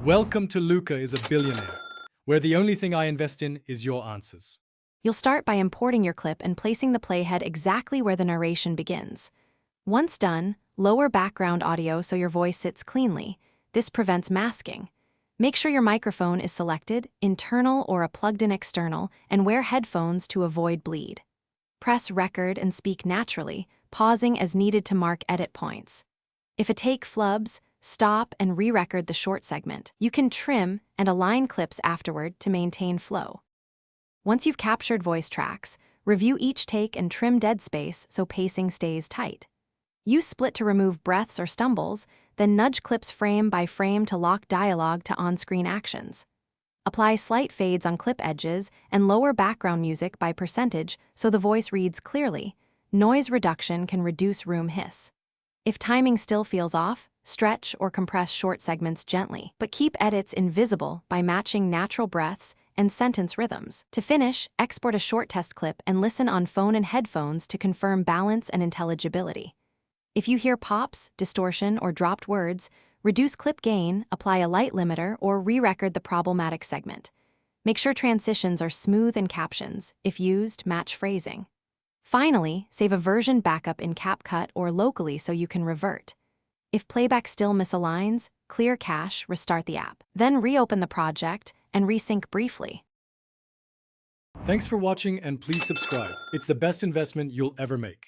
Welcome to Luca is a Billionaire, where the only thing I invest in is your answers. You'll start by importing your clip and placing the playhead exactly where the narration begins. Once done, lower background audio so your voice sits cleanly. This prevents masking. Make sure your microphone is selected, internal or a plugged-in external, and wear headphones to avoid bleed. Press record and speak naturally, pausing as needed to mark edit points. If a take flubs, stop and re-record the short segment. You can trim and align clips afterward to maintain flow. Once you've captured voice tracks, review each take and trim dead space so pacing stays tight. Use split to remove breaths or stumbles, then nudge clips frame by frame to lock dialogue to on-screen actions. Apply slight fades on clip edges and lower background music by percentage so the voice reads clearly. Noise reduction can reduce room hiss. If timing still feels off, stretch or compress short segments gently, but keep edits invisible by matching natural breaths and sentence rhythms. To finish, export a short test clip and listen on phone and headphones to confirm balance and intelligibility. If you hear pops, distortion, or dropped words, reduce clip gain, apply a light limiter, or re-record the problematic segment. Make sure transitions are smooth and captions. If used, match phrasing. Finally, save a version backup in Capcut or locally so you can revert. If playback still misaligns, clear cache, restart the app. Then reopen the project and resync briefly. Thanks for watching and please subscribe. It's the best investment you'll ever make.